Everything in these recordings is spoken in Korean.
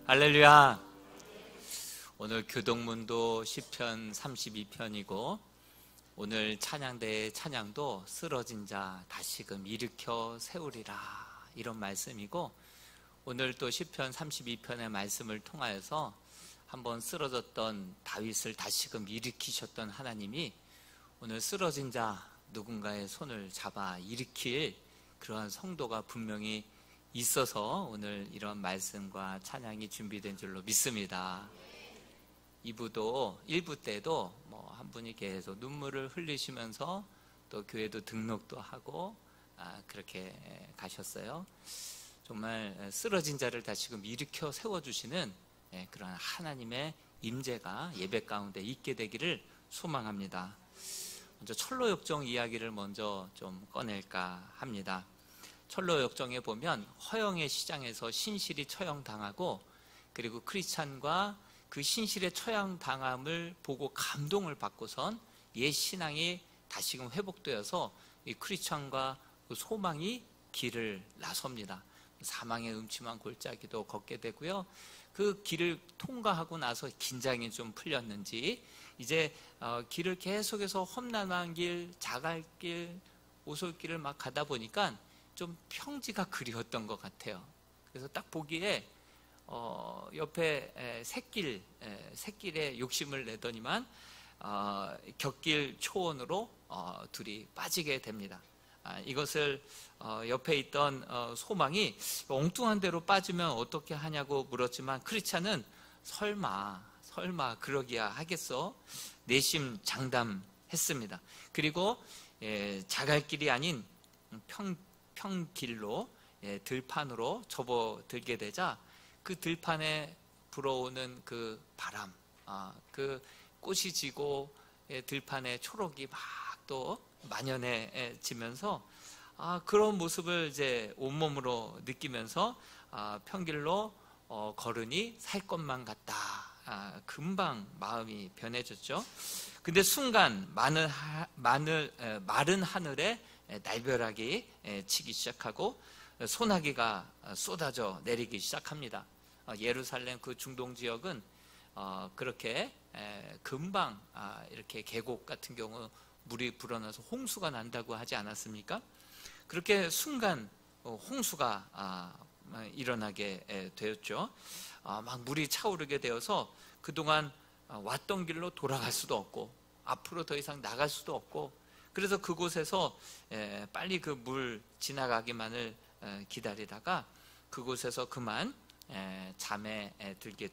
할렐루야. 오늘 교동문도 시편 32편이고 오늘 찬양대의 찬양도 쓰러진 자 다시금 일으켜 세우리라 이런 말씀이고, 오늘 또 시편 32편의 말씀을 통하여서 한번 쓰러졌던 다윗을 다시금 일으키셨던 하나님이 오늘 쓰러진 자 누군가의 손을 잡아 일으킬 그러한 성도가 분명히 있어서 오늘 이런 말씀과 찬양이 준비된 줄로 믿습니다. 2부도 1부 때도 한 분이 계속 눈물을 흘리시면서 또 교회도 등록도 하고 그렇게 가셨어요. 정말 쓰러진 자를 다시금 일으켜 세워주시는 그런 하나님의 임재가 예배 가운데 있게 되기를 소망합니다. 먼저 철로 역정 이야기를 먼저 좀 꺼낼까 합니다. 철로 역정에 보면 허영의 시장에서 신실이 처형당하고, 그리고 크리스찬과 그 신실의 처형당함을 보고 감동을 받고선 옛 신앙이 다시금 회복되어서 이 크리스찬과 그 소망이 길을 나섭니다. 사망의 음침한 골짜기도 걷게 되고요. 그 길을 통과하고 나서 긴장이 좀 풀렸는지 이제 길을 계속해서 험난한 길, 자갈길, 오솔길을 막 가다 보니까 좀 평지가 그리웠던 것 같아요. 그래서 딱 보기에 옆에 샛길에 욕심을 내더니만 곁길 초원으로 둘이 빠지게 됩니다. 이것을 옆에 있던 소망이 엉뚱한 데로 빠지면 어떻게 하냐고 물었지만, 크리스찬은 설마 그러기야 하겠어? 내심 장담했습니다. 그리고 자갈길이 아닌 평길로 들판으로 접어들게 되자 그 들판에 불어오는 그 바람, 그 꽃이 지고 들판에 초록이 막 또 만연해지면서 그런 모습을 이제 온몸으로 느끼면서 평길로 걸으니 살 것만 같다. 금방 마음이 변해졌죠. 근데 순간 마른 하늘에 날벼락이 치기 시작하고 소나기가 쏟아져 내리기 시작합니다. 예루살렘 그 중동 지역은 그렇게 금방 이렇게 계곡 같은 경우 물이 불어나서 홍수가 난다고 하지 않았습니까? 그렇게 순간 홍수가 일어나게 되었죠. 막 물이 차오르게 되어서 그동안 왔던 길로 돌아갈 수도 없고 앞으로 더 이상 나갈 수도 없고, 그래서 그곳에서 빨리 그 물 지나가기만을 기다리다가 그곳에서 그만 잠에 들게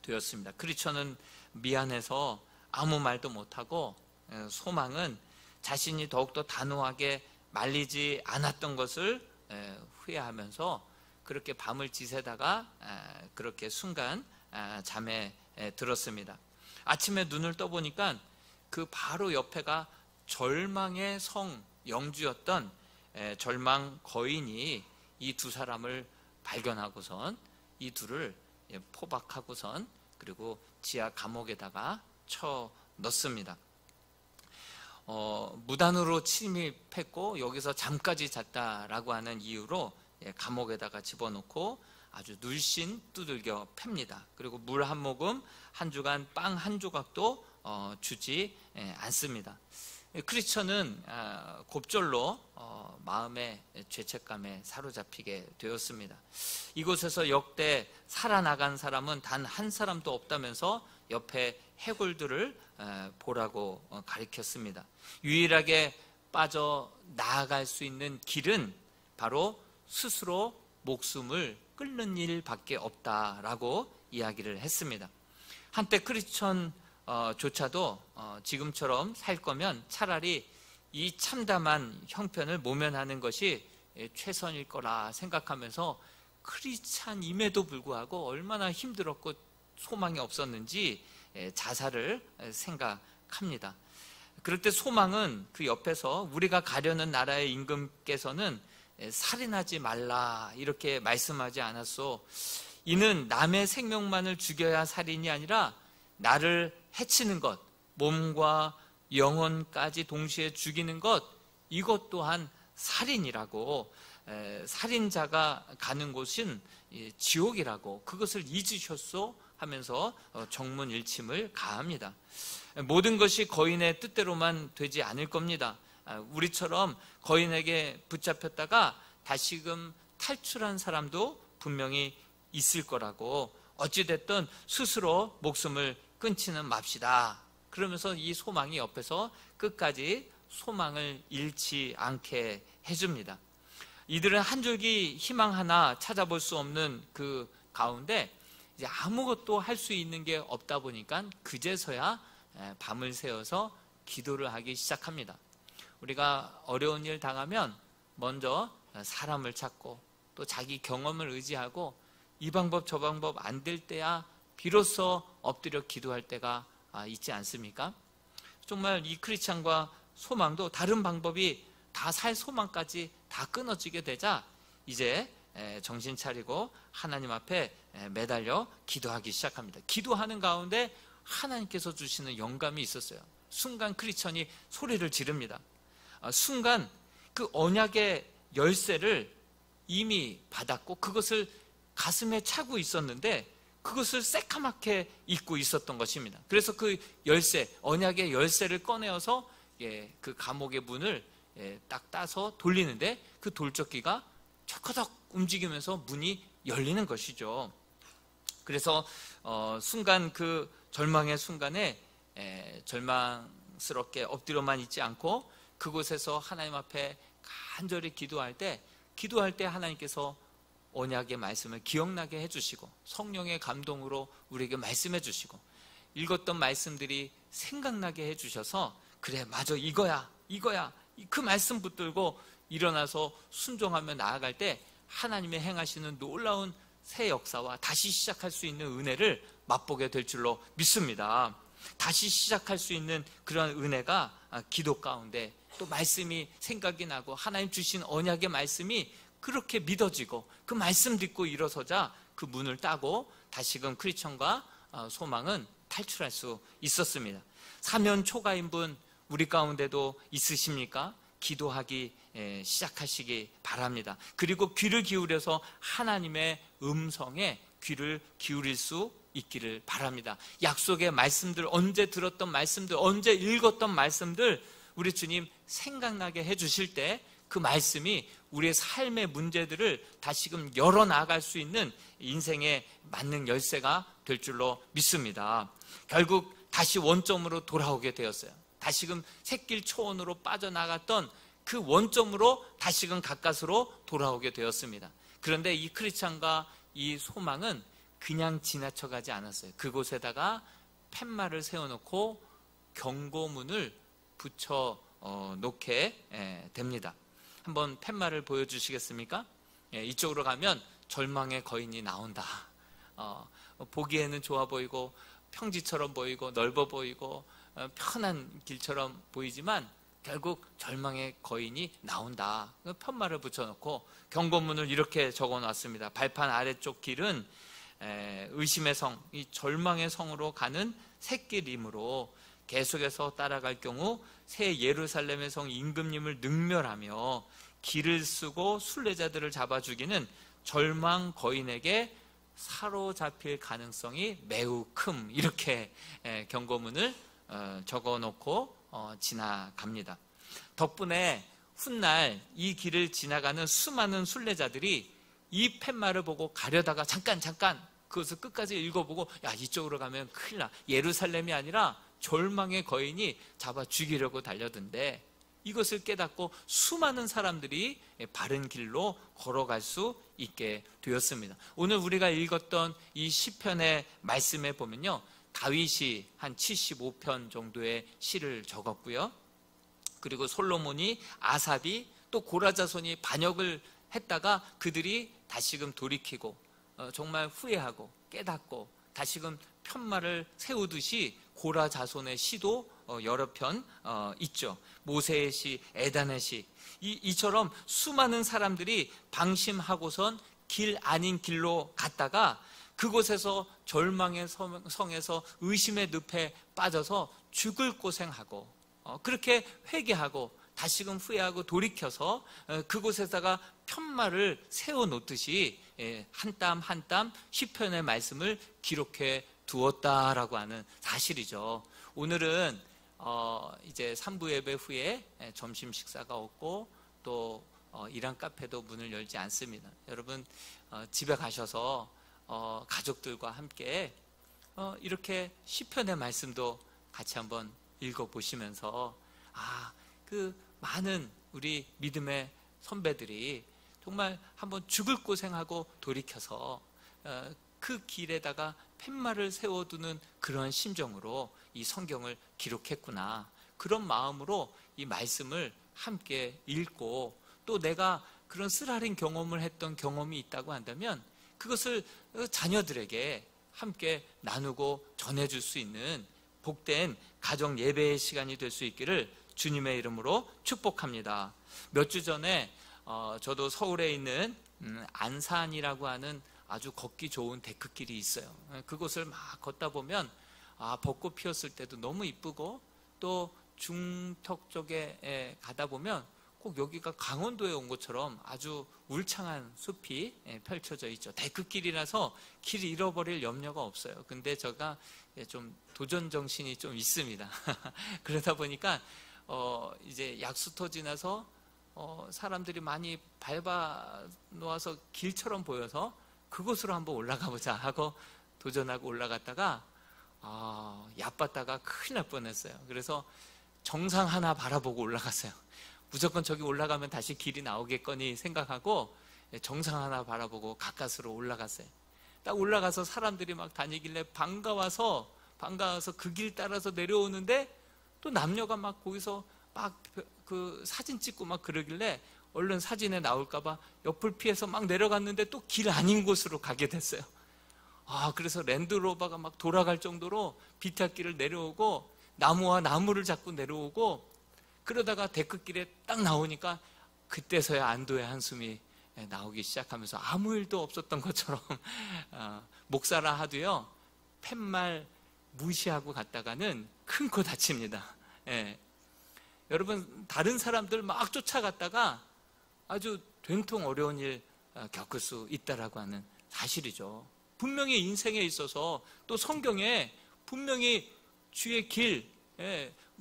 되었습니다. 크리스천은 미안해서 아무 말도 못하고, 소망은 자신이 더욱더 단호하게 말리지 않았던 것을 후회하면서 그렇게 밤을 지새다가 그렇게 순간 잠에 들었습니다. 아침에 눈을 떠보니까 그 바로 옆에가 절망의 성 영주였던 절망 거인이 이 두 사람을 발견하고선 이 둘을 포박하고선 그리고 지하 감옥에다가 쳐 넣습니다. 무단으로 침입했고 여기서 잠까지 잤다라고 하는 이유로 감옥에다가 집어넣고 아주 눌신 두들겨 팹니다. 그리고 물 한 모금, 한 주간 빵 한 조각도 주지 않습니다. 크리스천은 곱절로 마음의 죄책감에 사로잡히게 되었습니다. 이곳에서 역대 살아나간 사람은 단 한 사람도 없다면서 옆에 해골들을 보라고 가리켰습니다. 유일하게 빠져 나아갈 수 있는 길은 바로 스스로 목숨을 끊는 일밖에 없다라고 이야기를 했습니다. 한때 크리스천 조차도 지금처럼 살 거면 차라리 이 참담한 형편을 모면하는 것이 최선일 거라 생각하면서 크리스찬임에도 불구하고 얼마나 힘들었고 소망이 없었는지 자살을 생각합니다. 그럴 때 소망은 그 옆에서 우리가 가려는 나라의 임금께서는 살인하지 말라 이렇게 말씀하지 않았소. 이는 남의 생명만을 죽여야 살인이 아니라 나를 해치는 것, 몸과 영혼까지 동시에 죽이는 것, 이것 또한 살인이라고 살인자가 가는 곳은 지옥이라고 그것을 잊으셨소 하면서 정문일침을 가합니다. 모든 것이 거인의 뜻대로만 되지 않을 겁니다. 우리처럼 거인에게 붙잡혔다가 다시금 탈출한 사람도 분명히 있을 거라고, 어찌됐든 스스로 목숨을 끊지는 맙시다. 그러면서 이 소망이 옆에서 끝까지 소망을 잃지 않게 해줍니다. 이들은 한 줄기 희망 하나 찾아볼 수 없는 그 가운데 이제 아무것도 할 수 있는 게 없다 보니까 그제서야 밤을 새워서 기도를 하기 시작합니다. 우리가 어려운 일 당하면 먼저 사람을 찾고 또 자기 경험을 의지하고 이 방법 저 방법 안 될 때야 비로소 엎드려 기도할 때가 있지 않습니까? 정말 이 크리스찬과 소망도 다른 방법이 다 살 소망까지 다 끊어지게 되자 이제 정신 차리고 하나님 앞에 매달려 기도하기 시작합니다. 기도하는 가운데 하나님께서 주시는 영감이 있었어요. 순간 크리스찬이 소리를 지릅니다. 순간 그 언약의 열쇠를 이미 받았고 그것을 가슴에 차고 있었는데 그것을 새까맣게 잊고 있었던 것입니다. 그래서 그 열쇠, 언약의 열쇠를 꺼내어서 그 감옥의 문을 딱 따서 돌리는데 그 돌적기가 철커덕 움직이면서 문이 열리는 것이죠. 그래서 순간 그 절망의 순간에 절망스럽게 엎드려만 있지 않고 그곳에서 하나님 앞에 간절히 기도할 때 하나님께서 언약의 말씀을 기억나게 해주시고 성령의 감동으로 우리에게 말씀해 주시고 읽었던 말씀들이 생각나게 해주셔서 그래 맞아 이거야 그 말씀 붙들고 일어나서 순종하며 나아갈 때 하나님의 행하시는 놀라운 새 역사와 다시 시작할 수 있는 은혜를 맛보게 될 줄로 믿습니다. 다시 시작할 수 있는 그런 은혜가 기도 가운데 또 말씀이 생각이 나고 하나님 주신 언약의 말씀이 그렇게 믿어지고 그 말씀 듣고 일어서자 그 문을 따고 다시금 크리스천과 소망은 탈출할 수 있었습니다. 사면 초가인 분 우리 가운데도 있으십니까? 기도하기 시작하시기 바랍니다. 그리고 귀를 기울여서 하나님의 음성에 귀를 기울일 수 있기를 바랍니다. 약속의 말씀들, 언제 들었던 말씀들, 언제 읽었던 말씀들 우리 주님 생각나게 해주실 때 그 말씀이 우리의 삶의 문제들을 다시금 열어나갈 수 있는 인생에 맞는 열쇠가 될 줄로 믿습니다. 결국 다시 원점으로 돌아오게 되었어요. 다시금 샛길 초원으로 빠져나갔던 그 원점으로 다시금 가까스로 돌아오게 되었습니다. 그런데 이 크리스찬과 이 소망은 그냥 지나쳐가지 않았어요. 그곳에다가 팻말을 세워놓고 경고문을 붙여 놓게 됩니다. 한번 팻말을 보여주시겠습니까? 이쪽으로 가면 절망의 거인이 나온다. 보기에는 좋아 보이고 평지처럼 보이고 넓어 보이고 편한 길처럼 보이지만 결국 절망의 거인이 나온다. 팻말을 붙여놓고 경고문을 이렇게 적어놨습니다. 발판 아래쪽 길은 의심의 성, 이 절망의 성으로 가는 샛길이므로 계속해서 따라갈 경우 새 예루살렘의 성 임금님을 능멸하며 길을 쓰고 순례자들을 잡아 죽이는 절망 거인에게 사로잡힐 가능성이 매우 큼, 이렇게 경고문을 적어놓고 지나갑니다. 덕분에 훗날 이 길을 지나가는 수많은 순례자들이 이 팻말을 보고 가려다가 잠깐 그것을 끝까지 읽어보고 야 이쪽으로 가면 큰일 나, 예루살렘이 아니라 절망의 거인이 잡아 죽이려고 달려든데 이것을 깨닫고 수많은 사람들이 바른 길로 걸어갈 수 있게 되었습니다. 오늘 우리가 읽었던 이 시편의 말씀에 보면요, 다윗이 한 75편 정도의 시를 적었고요, 그리고 솔로몬이, 아삽이, 또 고라자손이 반역을 했다가 그들이 다시금 돌이키고 정말 후회하고 깨닫고 다시금 팻말을 세우듯이 고라자손의 시도 여러 편 있죠. 모세의 시, 에단의 시, 이처럼 수많은 사람들이 방심하고선 길 아닌 길로 갔다가 그곳에서 절망의 성에서 의심의 늪에 빠져서 죽을 고생하고 그렇게 회개하고 다시금 후회하고 돌이켜서 그곳에다가 편말을 세워놓듯이 한 땀 한 땀 시편의 말씀을 기록해 두었다라고 하는 사실이죠. 오늘은 이제 3부 예배 후에 점심 식사가 없고 또 일한 카페도 문을 열지 않습니다. 여러분 집에 가셔서 가족들과 함께 이렇게 시편의 말씀도 같이 한번 읽어보시면서 그 많은 우리 믿음의 선배들이 정말 한번 죽을 고생하고 돌이켜서 그 길에다가 팻말을 세워두는 그런 심정으로 이 성경을 기록했구나. 그런 마음으로 이 말씀을 함께 읽고 또 내가 그런 쓰라린 경험을 했던 경험이 있다고 한다면 그것을 자녀들에게 함께 나누고 전해줄 수 있는 복된 가정 예배의 시간이 될 수 있기를 주님의 이름으로 축복합니다. 몇 주 전에 저도 서울에 있는 안산이라고 하는 아주 걷기 좋은 데크길이 있어요. 그곳을 막 걷다 보면 벚꽃 피었을 때도 너무 이쁘고 또 중턱 쪽에 가다 보면 꼭 여기가 강원도에 온 것처럼 아주 울창한 숲이 펼쳐져 있죠. 데크길이라서 길 잃어버릴 염려가 없어요. 근데 제가 좀 도전 정신이 좀 있습니다. 그러다 보니까 이제 약수터 지나서 사람들이 많이 밟아 놓아서 길처럼 보여서 그곳으로 한번 올라가 보자 하고 도전하고 올라갔다가 얕봤다가 큰일 날 뻔했어요. 그래서 정상 하나 바라보고 올라갔어요. 무조건 저기 올라가면 다시 길이 나오겠거니 생각하고 정상 하나 바라보고 가까스로 올라갔어요. 딱 올라가서 사람들이 막 다니길래 반가워서 그 길 따라서 내려오는데 또 남녀가 막 거기서 막 그 사진 찍고 막 그러길래 얼른 사진에 나올까봐 옆을 피해서 막 내려갔는데 또 길 아닌 곳으로 가게 됐어요. 그래서 랜드로버가 막 돌아갈 정도로 비탈길을 내려오고 나무와 나무를 잡고 내려오고 그러다가 데크길에 딱 나오니까 그때서야 안도의 한숨이 나오기 시작하면서 아무 일도 없었던 것처럼 목사라 하도요 팻말 무시하고 갔다가는 큰 코 다칩니다. 여러분 다른 사람들 막 쫓아갔다가 아주 된통 어려운 일 겪을 수 있다라고 하는 사실이죠. 분명히 인생에 있어서 또 성경에 분명히 주의 길,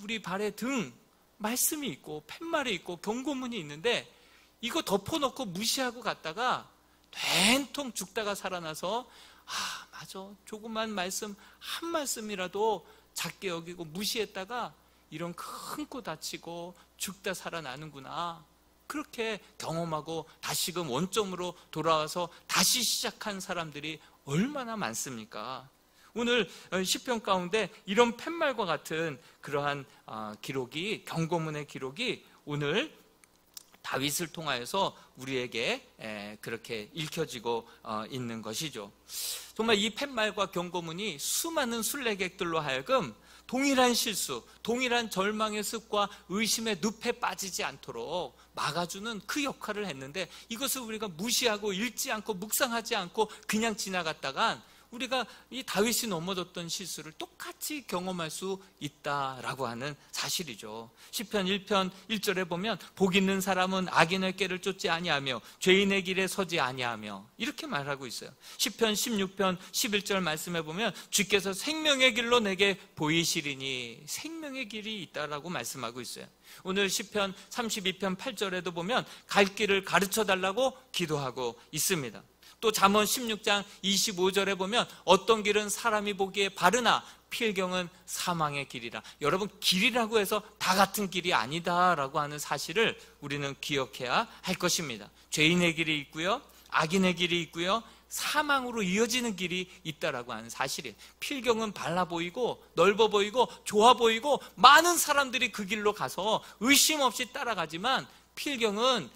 우리 발의 등 말씀이 있고 팻말이 있고 경고문이 있는데 이거 덮어놓고 무시하고 갔다가 된통 죽다가 살아나서 맞아 조그만 말씀 한 말씀이라도 작게 여기고 무시했다가 이런 큰 코 다치고 죽다 살아나는구나 그렇게 경험하고 다시금 원점으로 돌아와서 다시 시작한 사람들이 얼마나 많습니까? 오늘 시편 가운데 이런 팻말과 같은 그러한 기록이 경고문의 기록이 오늘 다윗을 통하여서 우리에게 그렇게 읽혀지고 있는 것이죠. 정말 이 팻말과 경고문이 수많은 순례객들로 하여금 동일한 실수, 동일한 절망의 습과 의심의 늪에 빠지지 않도록 막아주는 그 역할을 했는데 이것을 우리가 무시하고 읽지 않고 묵상하지 않고 그냥 지나갔다간 우리가 이 다윗이 넘어졌던 실수를 똑같이 경험할 수 있다라고 하는 사실이죠. 시편 1편 1절에 보면 복 있는 사람은 악인의 꾀를 쫓지 아니하며 죄인의 길에 서지 아니하며 이렇게 말하고 있어요. 시편 16편 11절 말씀해 보면 주께서 생명의 길로 내게 보이시리니 생명의 길이 있다라고 말씀하고 있어요. 오늘 시편 32편 8절에도 보면 갈 길을 가르쳐 달라고 기도하고 있습니다. 또 잠언 16장 25절에 보면 어떤 길은 사람이 보기에 바르나 필경은 사망의 길이라. 여러분 길이라고 해서 다 같은 길이 아니다라고 하는 사실을 우리는 기억해야 할 것입니다. 죄인의 길이 있고요, 악인의 길이 있고요, 사망으로 이어지는 길이 있다라고 하는 사실이에요. 필경은 발라 보이고 넓어 보이고 좋아 보이고 많은 사람들이 그 길로 가서 의심 없이 따라가지만 필경은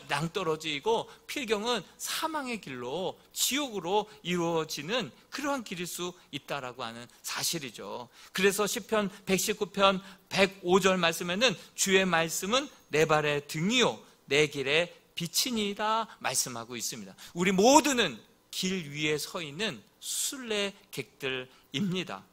낭떠러지이고 필경은 사망의 길로 지옥으로 이루어지는 그러한 길일 수 있다라고 하는 사실이죠. 그래서 시편 119편 105절 말씀에는 주의 말씀은 내 발의 등이요 내 길의 빛이니이다 말씀하고 있습니다. 우리 모두는 길 위에 서 있는 순례객들입니다.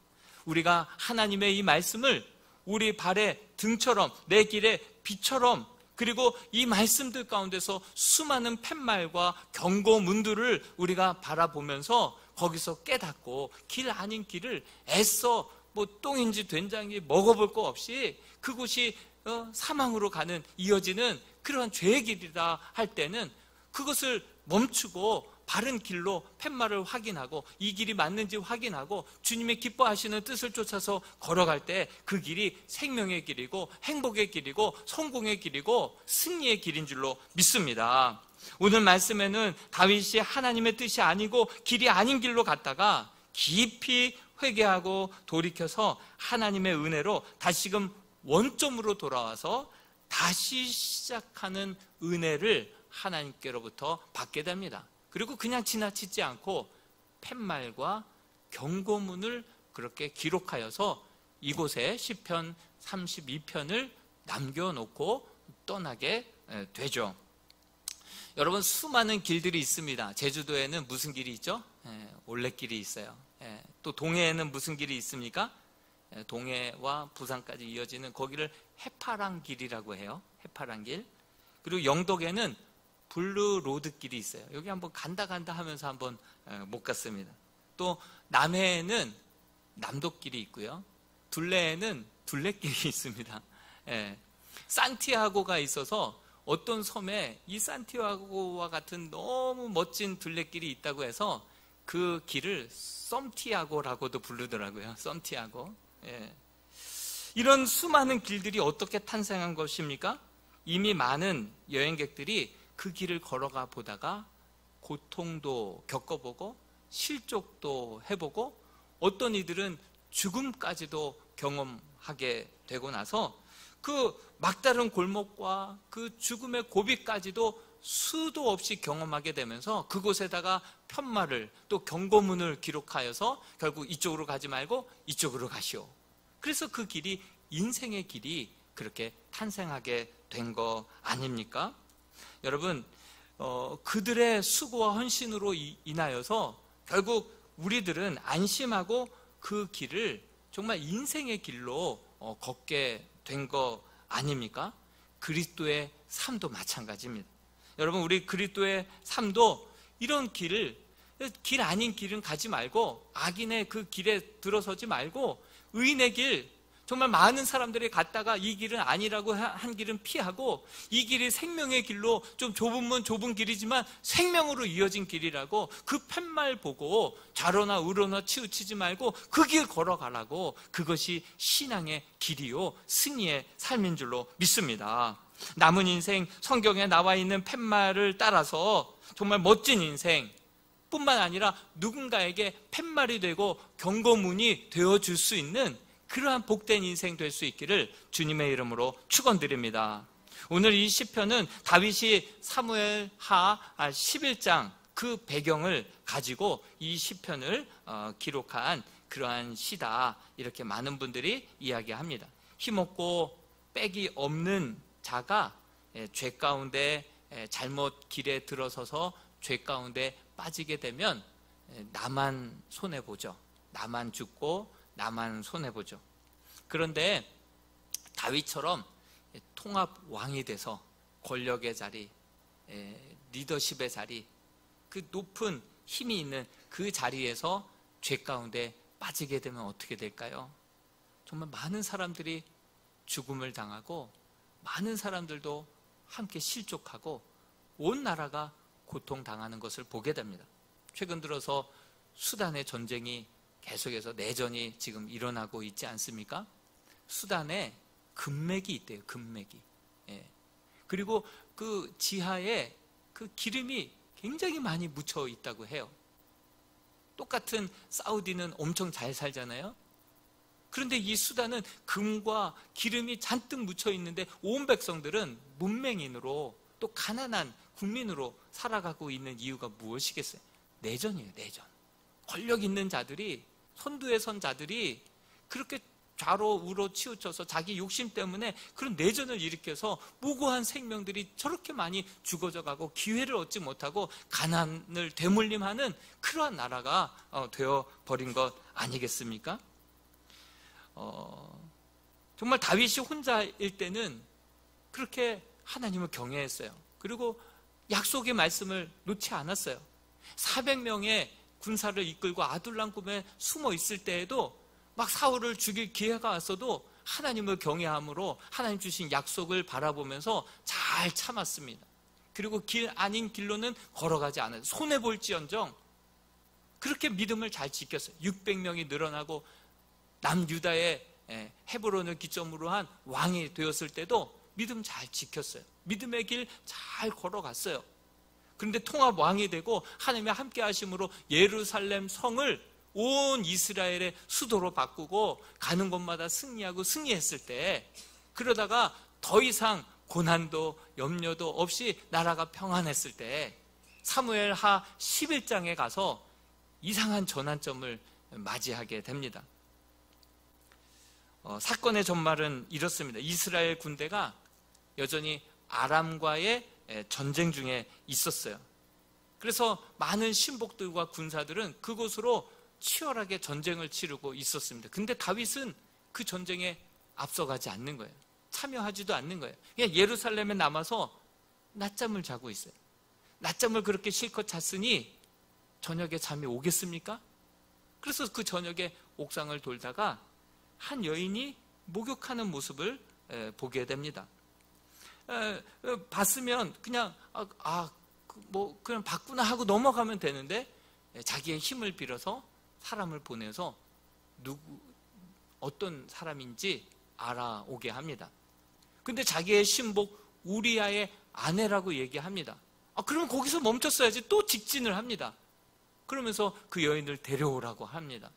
우리가 하나님의 이 말씀을 우리 발의 등처럼 내 길의 빛처럼 그리고 이 말씀들 가운데서 수많은 팻말과 경고문들을 우리가 바라보면서 거기서 깨닫고 길 아닌 길을 애써 뭐 똥인지 된장인지 먹어볼 거 없이 그곳이 사망으로 가는 이어지는 그러한 죄의 길이다 할 때는 그것을 멈추고 바른 길로 팻말을 확인하고 이 길이 맞는지 확인하고 주님의 기뻐하시는 뜻을 쫓아서 걸어갈 때 그 길이 생명의 길이고 행복의 길이고 성공의 길이고 승리의 길인 줄로 믿습니다. 오늘 말씀에는 다윗이 하나님의 뜻이 아니고 길이 아닌 길로 갔다가 깊이 회개하고 돌이켜서 하나님의 은혜로 다시금 원점으로 돌아와서 다시 시작하는 은혜를 하나님께로부터 받게 됩니다. 그리고 그냥 지나치지 않고 팻말과 경고문을 그렇게 기록하여서 이곳에 시편 32편을 남겨놓고 떠나게 되죠. 여러분, 수많은 길들이 있습니다. 제주도에는 무슨 길이 있죠? 올레길이 있어요. 또 동해에는 무슨 길이 있습니까? 동해와 부산까지 이어지는 거기를 해파랑길이라고 해요. 해파랑길. 그리고 영덕에는 블루로드 길이 있어요. 여기 한번 간다 하면서 한번 못 갔습니다. 또 남해에는 남도길이 있고요. 둘레에는 둘레길이 있습니다. 산티아고가 있어서 어떤 섬에 이 산티아고와 같은 너무 멋진 둘레길이 있다고 해서 그 길을 썸티아고라고도 부르더라고요. 썸티아고. 이런 수많은 길들이 어떻게 탄생한 것입니까? 이미 많은 여행객들이 그 길을 걸어가 보다가 고통도 겪어보고 실족도 해보고 어떤 이들은 죽음까지도 경험하게 되고 나서 그 막다른 골목과 그 죽음의 고비까지도 수도 없이 경험하게 되면서 그곳에다가 편말을 또 경고문을 기록하여서 결국 이쪽으로 가지 말고 이쪽으로 가시오. 그래서 그 길이 인생의 길이 그렇게 탄생하게 된 거 아닙니까? 여러분, 그들의 수고와 헌신으로 인하여서 결국 우리들은 안심하고 그 길을 정말 인생의 길로 걷게 된 거 아닙니까? 그리스도의 삶도 마찬가지입니다. 여러분, 우리 그리스도의 삶도 이런 길을, 길 아닌 길은 가지 말고 악인의 그 길에 들어서지 말고 의인의 길, 정말 많은 사람들이 갔다가 이 길은 아니라고 한 길은 피하고 이 길이 생명의 길로 좀 좁으면 좁은 길이지만 생명으로 이어진 길이라고 그 팻말 보고 좌로나 우로나 치우치지 말고 그 길 걸어가라고, 그것이 신앙의 길이요 승리의 삶인 줄로 믿습니다. 남은 인생, 성경에 나와 있는 팻말을 따라서 정말 멋진 인생 뿐만 아니라 누군가에게 팻말이 되고 경고문이 되어줄 수 있는 그러한 복된 인생 될 수 있기를 주님의 이름으로 축원드립니다. 오늘 이 시편은 다윗이 사무엘하 11장 그 배경을 가지고 이 시편을 기록한 그러한 시다, 이렇게 많은 분들이 이야기합니다. 힘없고 빽이 없는 자가 죄 가운데 잘못 길에 들어서서 죄 가운데 빠지게 되면 나만 손해보죠. 나만 죽고 나만 손해보죠. 그런데 다윗처럼 통합 왕이 돼서 권력의 자리, 리더십의 자리, 그 높은 힘이 있는 그 자리에서 죄 가운데 빠지게 되면 어떻게 될까요? 정말 많은 사람들이 죽음을 당하고 많은 사람들도 함께 실족하고 온 나라가 고통당하는 것을 보게 됩니다. 최근 들어서 수단의 전쟁이 계속해서 내전이 지금 일어나고 있지 않습니까? 수단에 금맥이 있대요. 금맥이. 그리고 그 지하에 그 기름이 굉장히 많이 묻혀 있다고 해요. 똑같은 사우디는 엄청 잘 살잖아요. 그런데 이 수단은 금과 기름이 잔뜩 묻혀 있는데 온 백성들은 문맹인으로 또 가난한 국민으로 살아가고 있는 이유가 무엇이겠어요? 내전이에요. 내전. 권력 있는 자들이, 선두에 선 자들이 그렇게 좌로 우로 치우쳐서 자기 욕심 때문에 그런 내전을 일으켜서 무고한 생명들이 저렇게 많이 죽어져가고 기회를 얻지 못하고 가난을 되물림하는 그러한 나라가 되어버린 것 아니겠습니까? 정말 다윗이 혼자일 때는 그렇게 하나님을 경외했어요. 그리고 약속의 말씀을 놓지 않았어요. 400명의 군사를 이끌고 아둘람 굴에 숨어 있을 때에도 막 사울을 죽일 기회가 왔어도 하나님을 경외함으로 하나님 주신 약속을 바라보면서 잘 참았습니다. 그리고 길 아닌 길로는 걸어가지 않아요. 손해볼지언정 그렇게 믿음을 잘 지켰어요. 600명이 늘어나고 남유다의 헤브론을 기점으로 한 왕이 되었을 때도 믿음 잘 지켰어요. 믿음의 길 잘 걸어갔어요. 그런데 통합 왕이 되고 하나님의 함께 하심으로 예루살렘 성을 온 이스라엘의 수도로 바꾸고 가는 곳마다 승리하고 승리했을 때, 그러다가 더 이상 고난도 염려도 없이 나라가 평안했을 때 사무엘하 11장에 가서 이상한 전환점을 맞이하게 됩니다. 사건의 전말은 이렇습니다. 이스라엘 군대가 여전히 아람과의 전쟁 중에 있었어요. 그래서 많은 신복들과 군사들은 그곳으로 치열하게 전쟁을 치르고 있었습니다. 근데 다윗은 그 전쟁에 앞서가지 않는 거예요. 참여하지도 않는 거예요. 그냥 예루살렘에 남아서 낮잠을 자고 있어요. 낮잠을 그렇게 실컷 잤으니 저녁에 잠이 오겠습니까? 그래서 그 저녁에 옥상을 돌다가 한 여인이 목욕하는 모습을 보게 됩니다. 봤으면 그냥 그냥 봤구나 하고 넘어가면 되는데 자기의 힘을 빌어서 사람을 보내서 어떤 사람인지 알아오게 합니다. 근데 자기의 신복 우리아의 아내라고 얘기합니다. 그러면 거기서 멈췄어야지. 또 직진을 합니다. 그러면서 그 여인을 데려오라고 합니다.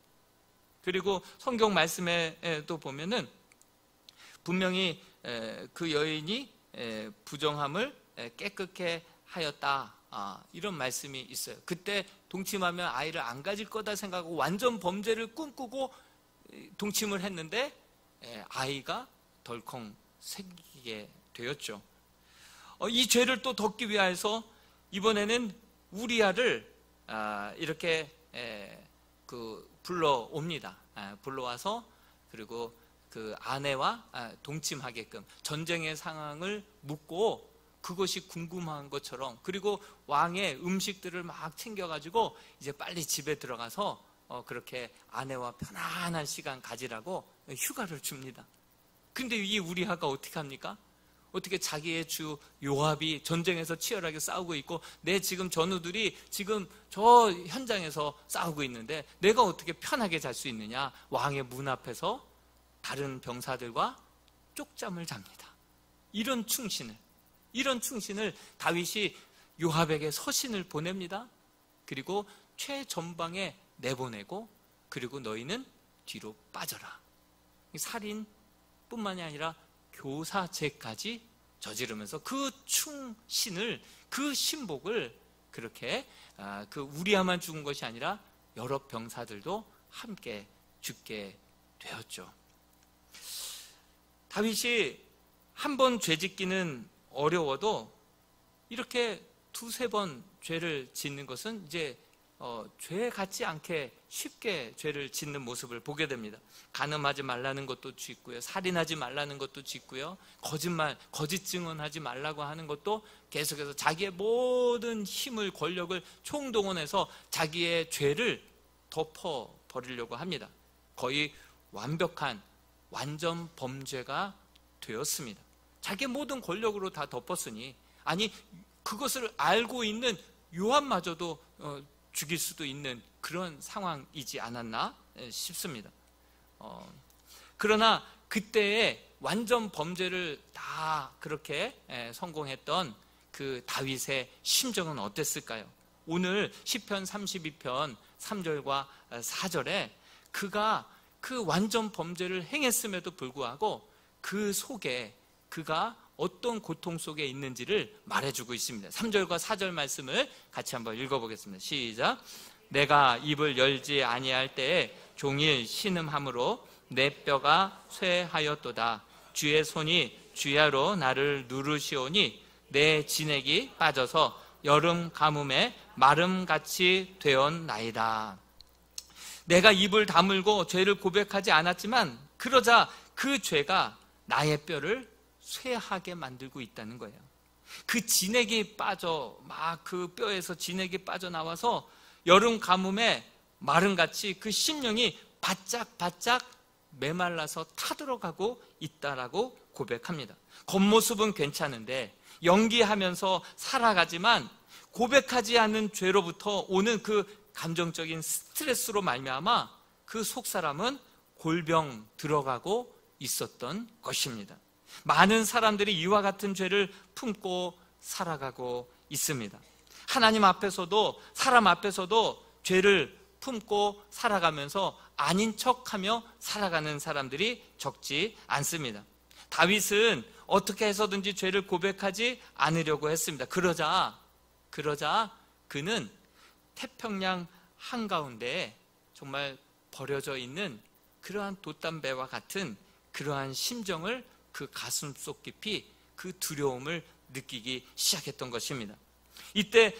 그리고 성경 말씀에 또 보면은 분명히 그 여인이 부정함을 깨끗게 하였다, 이런 말씀이 있어요. 그때 동침하면 아이를 안 가질 거다 생각하고 완전 범죄를 꿈꾸고 동침을 했는데 아이가 덜컹 생기게 되었죠. 이 죄를 또 덮기 위해서 이번에는 우리아를 이렇게 불러옵니다. 불러와서 그리고 그 아내와 동침하게끔 전쟁의 상황을 묻고 그것이 궁금한 것처럼, 그리고 왕의 음식들을 막 챙겨가지고 이제 빨리 집에 들어가서 그렇게 아내와 편안한 시간 가지라고 휴가를 줍니다. 근데 이 우리아가 어떻게 합니까? 어떻게 자기의 주 요압이 전쟁에서 치열하게 싸우고 있고 내 지금 전우들이 지금 저 현장에서 싸우고 있는데 내가 어떻게 편하게 잘 수 있느냐? 왕의 문 앞에서 다른 병사들과 쪽잠을 잡니다. 이런 충신을 다윗이 요압에게 서신을 보냅니다. 그리고 최전방에 내보내고, 그리고 너희는 뒤로 빠져라. 살인뿐만이 아니라 교사죄까지 저지르면서 그 충신을, 그 신복을 그렇게 그 우리아만 죽은 것이 아니라 여러 병사들도 함께 죽게 되었죠. 다윗이 한 번 죄짓기는 어려워도 이렇게 두세 번 죄를 짓는 것은 이제 죄 같지 않게 쉽게 죄를 짓는 모습을 보게 됩니다. 간음하지 말라는 것도 짓고요, 살인하지 말라는 것도 짓고요, 거짓 증언하지 말라고 하는 것도 계속해서 자기의 모든 힘을, 권력을 총동원해서 자기의 죄를 덮어버리려고 합니다. 거의 완벽한 완전 범죄가 되었습니다. 자기의 모든 권력으로 다 덮었으니, 아니 그것을 알고 있는 요압마저도 죽일 수도 있는 그런 상황이지 않았나 싶습니다. 그러나 그때의 완전 범죄를 다 그렇게 성공했던 그 다윗의 심정은 어땠을까요? 오늘 시편 32편 3절과 4절에 그가 그 완전 범죄를 행했음에도 불구하고 그 속에 그가 어떤 고통 속에 있는지를 말해주고 있습니다. 3절과 4절 말씀을 같이 한번 읽어보겠습니다. 시작. 내가 입을 열지 아니할 때에 종일 신음함으로 내 뼈가 쇠하였도다. 주의 손이 주야로 나를 누르시오니 내 진액이 빠져서 여름 가뭄에 마름같이 되었나이다. 내가 입을 다물고 죄를 고백하지 않았지만 그러자 그 죄가 나의 뼈를 쇠하게 만들고 있다는 거예요. 그 진액이 빠져, 막 그 뼈에서 진액이 빠져나와서 여름 가뭄에 마름같이 그 심령이 바짝바짝 메말라서 타들어가고 있다라고 고백합니다. 겉모습은 괜찮은데 연기하면서 살아가지만 고백하지 않는 죄로부터 오는 그 감정적인 스트레스로 말미암아 그 속사람은 골병 들어가고 있었던 것입니다. 많은 사람들이 이와 같은 죄를 품고 살아가고 있습니다. 하나님 앞에서도 사람 앞에서도 죄를 품고 살아가면서 아닌 척하며 살아가는 사람들이 적지 않습니다. 다윗은 어떻게 해서든지 죄를 고백하지 않으려고 했습니다. 그러자 그는 태평양 한가운데에 정말 버려져 있는 그러한 돛담배와 같은 그러한 심정을 그 가슴속 깊이 그 두려움을 느끼기 시작했던 것입니다. 이때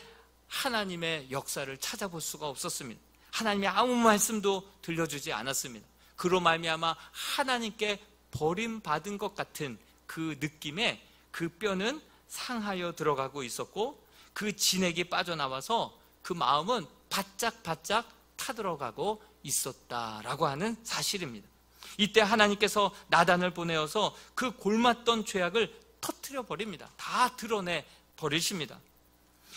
하나님의 역사를 찾아볼 수가 없었습니다. 하나님이 아무 말씀도 들려주지 않았습니다. 그로 말미암아 하나님께 버림받은 것 같은 그 느낌에 그 뼈는 상하여 들어가고 있었고 그 진액이 빠져나와서 그 마음은 바짝바짝 타들어가고 있었다라고 하는 사실입니다. 이때 하나님께서 나단을 보내어서 그 골맞던 죄악을 터뜨려 버립니다. 다 드러내 버리십니다.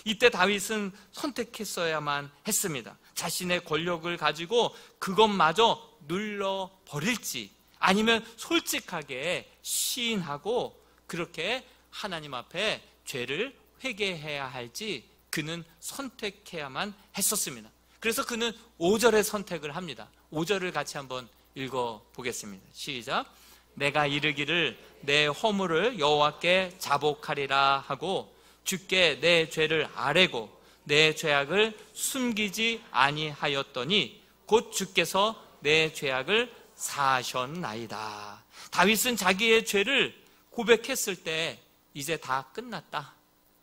이때 다윗은 선택했어야만 했습니다. 자신의 권력을 가지고 그것마저 눌러버릴지 아니면 솔직하게 시인하고 그렇게 하나님 앞에 죄를 회개해야 할지 그는 선택해야만 했었습니다. 그래서 그는 5절의 선택을 합니다. 5절을 같이 한번 읽어보겠습니다. 시작. 내가 이르기를 내 허물을 여호와께 자복하리라 하고 주께 내 죄를 아뢰고 내 죄악을 숨기지 아니하였더니 곧 주께서 내 죄악을 사하셨나이다. 다윗은 자기의 죄를 고백했을 때 이제 다 끝났다.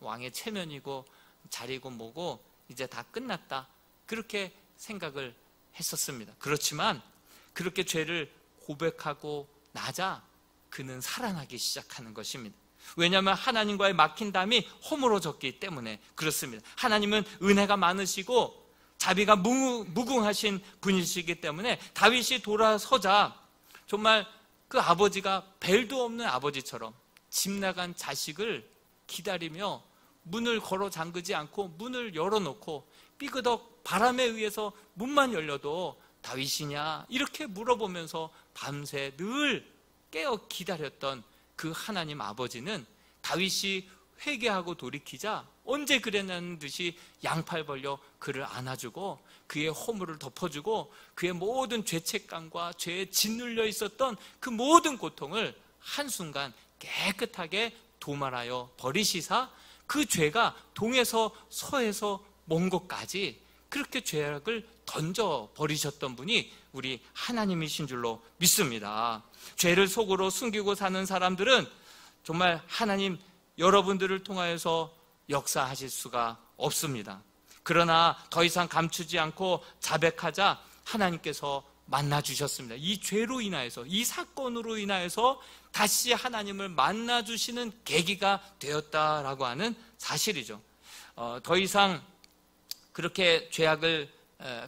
왕의 체면이고 자리고 뭐고 이제 다 끝났다. 그렇게 생각을 했었습니다. 그렇지만 그렇게 죄를 고백하고 나자 그는 살아나기 시작하는 것입니다. 왜냐하면 하나님과의 막힌 담이 허물어졌기 때문에 그렇습니다. 하나님은 은혜가 많으시고 자비가 무궁하신 분이시기 때문에 다윗이 돌아서자 정말 그 아버지가 벨도 없는 아버지처럼 집 나간 자식을 기다리며 문을 걸어 잠그지 않고 문을 열어놓고 삐그덕 바람에 의해서 문만 열려도 다윗이냐 이렇게 물어보면서 밤새 늘 깨어 기다렸던 그 하나님 아버지는 다윗이 회개하고 돌이키자 언제 그랬냐는 듯이 양팔 벌려 그를 안아주고 그의 허물을 덮어주고 그의 모든 죄책감과 죄에 짓눌려 있었던 그 모든 고통을 한순간 깨끗하게 도말하여 버리시사 그 죄가 동에서 서에서 먼 곳까지 그렇게 죄악을 던져버리셨던 분이 우리 하나님이신 줄로 믿습니다. 죄를 속으로 숨기고 사는 사람들은 정말 하나님 여러분들을 통하여서 역사하실 수가 없습니다. 그러나 더 이상 감추지 않고 자백하자 하나님께서 만나주셨습니다. 이 죄로 인하여서 이 사건으로 인하여서 다시 하나님을 만나주시는 계기가 되었다라고 하는 사실이죠. 더 이상 그렇게 죄악을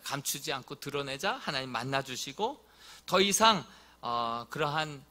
감추지 않고 드러내자 하나님 만나주시고 더 이상 그러한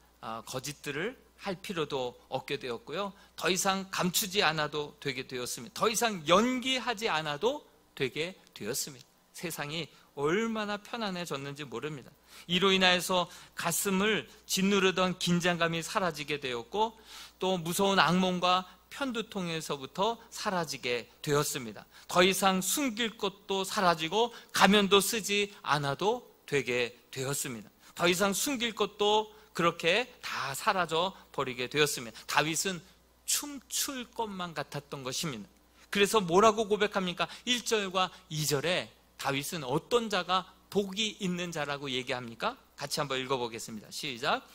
거짓들을 할 필요도 없게 되었고요. 더 이상 감추지 않아도 되게 되었습니다. 더 이상 연기하지 않아도 되게 되었습니다. 세상이 얼마나 편안해졌는지 모릅니다. 이로 인하여서 가슴을 짓누르던 긴장감이 사라지게 되었고 또 무서운 악몽과 편두통에서부터 사라지게 되었습니다. 더 이상 숨길 것도 사라지고 가면도 쓰지 않아도 되게 되었습니다. 더 이상 숨길 것도 그렇게 다 사라져 버리게 되었습니다. 다윗은 춤출 것만 같았던 것입니다. 그래서 뭐라고 고백합니까? 1절과 2절에 다윗은 어떤 자가 복이 있는 자라고 얘기합니까? 같이 한번 읽어보겠습니다. 시작.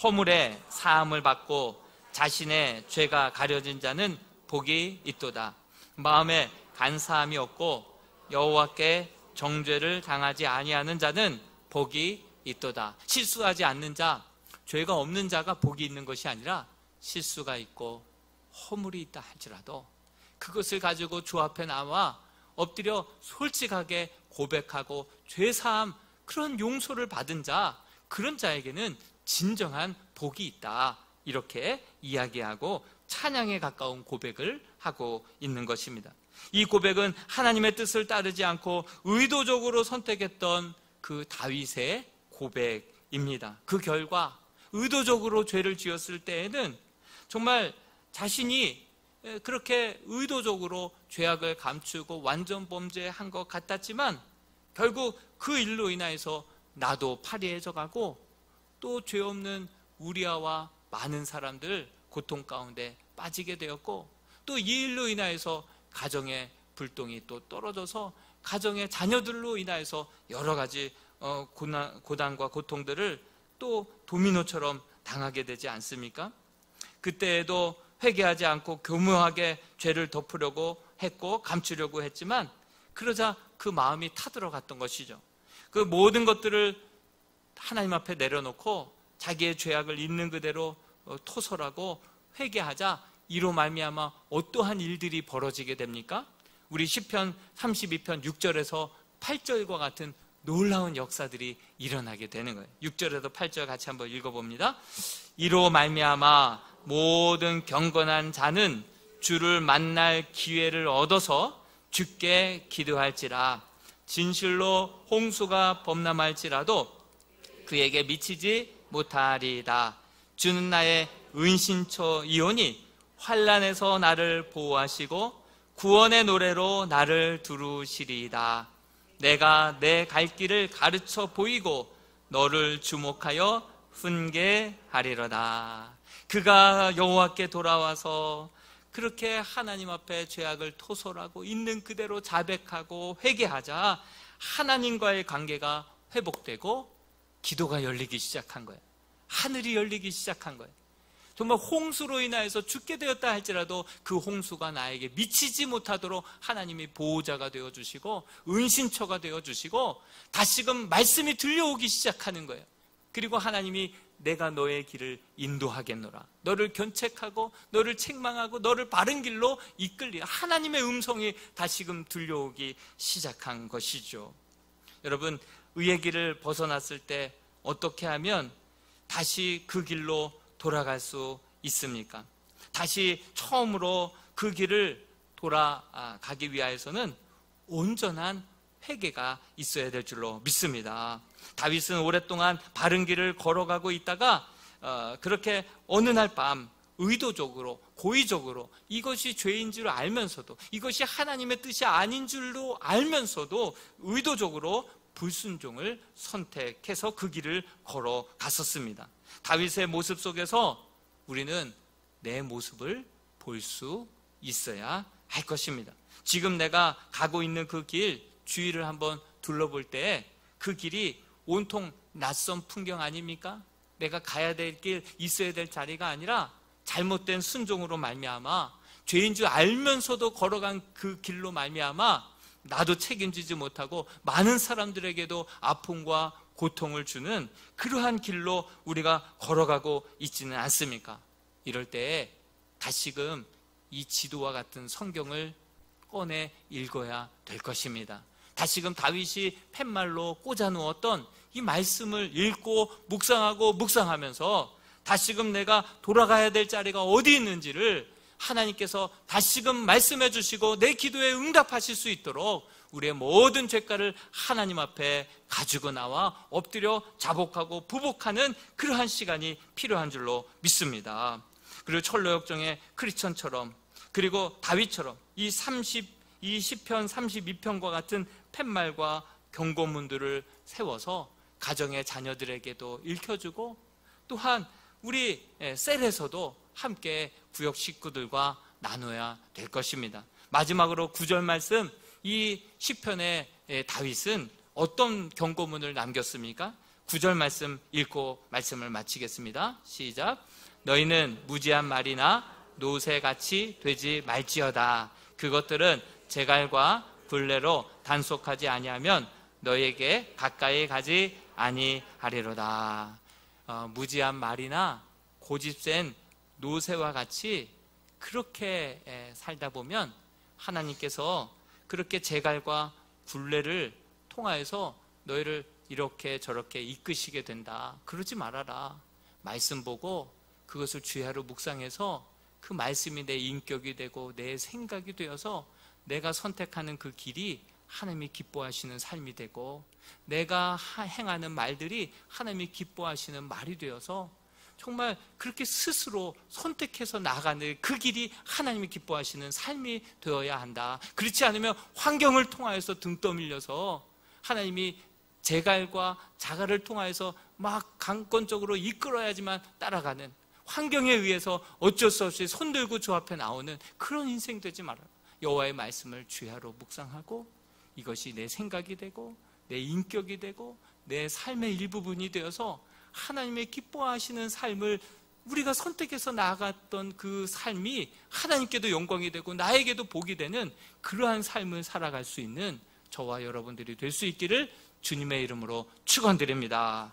허물에 사함을 받고 자신의 죄가 가려진 자는 복이 있도다. 마음에 간사함이 없고 여호와께 정죄를 당하지 아니하는 자는 복이 있도다. 실수하지 않는 자, 죄가 없는 자가 복이 있는 것이 아니라 실수가 있고 허물이 있다 할지라도 그것을 가지고 주 앞에 나와 엎드려 솔직하게 고백하고 죄사함, 그런 용서를 받은 자, 그런 자에게는 진정한 복이 있다, 이렇게 이야기하고 찬양에 가까운 고백을 하고 있는 것입니다. 이 고백은 하나님의 뜻을 따르지 않고 의도적으로 선택했던 그 다윗의 고백입니다. 그 결과 의도적으로 죄를 지었을 때에는 정말 자신이 그렇게 의도적으로 죄악을 감추고 완전 범죄한 것 같았지만 결국 그 일로 인하여서 나도 파리해져 가고 또 죄 없는 우리아와 많은 사람들 고통 가운데 빠지게 되었고, 또 이 일로 인하여서 가정의 불똥이 또 떨어져서 가정의 자녀들로 인하여서 여러 가지 고난과 고통들을 또 도미노처럼 당하게 되지 않습니까? 그때에도 회개하지 않고 교묘하게 죄를 덮으려고 했고 감추려고 했지만 그러자 그 마음이 타들어갔던 것이죠. 그 모든 것들을 하나님 앞에 내려놓고 자기의 죄악을 있는 그대로 토설하고 회개하자 이로 말미암아 어떠한 일들이 벌어지게 됩니까? 우리 시편 32편 6절에서 8절과 같은 놀라운 역사들이 일어나게 되는 거예요. 6절에서 8절 같이 한번 읽어봅니다. 이로 말미암아 모든 경건한 자는 주를 만날 기회를 얻어서 주께 기도할지라. 진실로 홍수가 범람할지라도 그에게 미치지 못하리이다. 주는 나의 은신처이오니 환난에서 나를 보호하시고 구원의 노래로 나를 두루시리이다. 내가 내 갈 길을 가르쳐 보이고 너를 주목하여 훈계하리로다. 그가 여호와께 돌아와서 그렇게 하나님 앞에 죄악을 토설하고 있는 그대로 자백하고 회개하자 하나님과의 관계가 회복되고 기도가 열리기 시작한 거예요. 하늘이 열리기 시작한 거예요. 정말 홍수로 인하여서 죽게 되었다 할지라도 그 홍수가 나에게 미치지 못하도록 하나님이 보호자가 되어주시고 은신처가 되어주시고 다시금 말씀이 들려오기 시작하는 거예요. 그리고 하나님이 내가 너의 길을 인도하겠노라, 너를 견책하고 너를 책망하고 너를 바른 길로 이끌리라, 하나님의 음성이 다시금 들려오기 시작한 것이죠. 여러분, 의의 길을 벗어났을 때 어떻게 하면 다시 그 길로 돌아갈 수 있습니까? 다시 처음으로 그 길을 돌아가기 위하여서는 온전한 회개가 있어야 될 줄로 믿습니다. 다윗은 오랫동안 바른 길을 걸어가고 있다가 그렇게 어느 날 밤 의도적으로 고의적으로 이것이 죄인 줄 알면서도 이것이 하나님의 뜻이 아닌 줄로 알면서도 의도적으로 불순종을 선택해서 그 길을 걸어갔었습니다. 다윗의 모습 속에서 우리는 내 모습을 볼 수 있어야 할 것입니다. 지금 내가 가고 있는 그 길 주위를 한번 둘러볼 때 그 길이 온통 낯선 풍경 아닙니까? 내가 가야 될 길, 있어야 될 자리가 아니라 잘못된 순종으로 말미암아 죄인 줄 알면서도 걸어간 그 길로 말미암아 나도 책임지지 못하고 많은 사람들에게도 아픔과 고통을 주는 그러한 길로 우리가 걸어가고 있지는 않습니까? 이럴 때에 다시금 이 지도와 같은 성경을 꺼내 읽어야 될 것입니다. 다시금 다윗이 팻말로 꽂아놓았던 이 말씀을 읽고 묵상하면서 다시금 내가 돌아가야 될 자리가 어디 있는지를 하나님께서 다시금 말씀해 주시고 내 기도에 응답하실 수 있도록 우리의 모든 죄가를 하나님 앞에 가지고 나와 엎드려 자복하고 부복하는 그러한 시간이 필요한 줄로 믿습니다. 그리고 철로역정의 크리스천처럼 그리고 다윗처럼 이 시편 32편과 같은 팻말과 경고문들을 세워서 가정의 자녀들에게도 읽혀주고 또한 우리 셀에서도 함께 구역 식구들과 나눠야 될 것입니다. 마지막으로 9절 말씀, 이 시편의 다윗은 어떤 경고문을 남겼습니까? 9절 말씀 읽고 말씀을 마치겠습니다. 시작. 너희는 무지한 말이나 노새같이 되지 말지어다. 그것들은 제갈과 굴레로 단속하지 아니하면 너희에게 가까이 가지 아니하리로다. 무지한 말이나 고집센 노새와 같이 그렇게 살다 보면 하나님께서 그렇게 제갈과 굴레를 통하여서 너희를 이렇게 저렇게 이끄시게 된다. 그러지 말아라. 말씀 보고 그것을 주야로 묵상해서 그 말씀이 내 인격이 되고 내 생각이 되어서 내가 선택하는 그 길이 하나님이 기뻐하시는 삶이 되고 내가 행하는 말들이 하나님이 기뻐하시는 말이 되어서 정말 그렇게 스스로 선택해서 나가는 그 길이 하나님이 기뻐하시는 삶이 되어야 한다. 그렇지 않으면 환경을 통하여서 등 떠밀려서 하나님이 제갈과 자갈을 통하여서 막 강권적으로 이끌어야지만 따라가는, 환경에 의해서 어쩔 수 없이 손들고 주 앞에 나오는 그런 인생 되지 말아라. 여호와의 말씀을 주야로 묵상하고 이것이 내 생각이 되고 내 인격이 되고 내 삶의 일부분이 되어서 하나님의 기뻐하시는 삶을 우리가 선택해서 나아갔던 그 삶이 하나님께도 영광이 되고 나에게도 복이 되는 그러한 삶을 살아갈 수 있는 저와 여러분들이 될 수 있기를 주님의 이름으로 축원드립니다.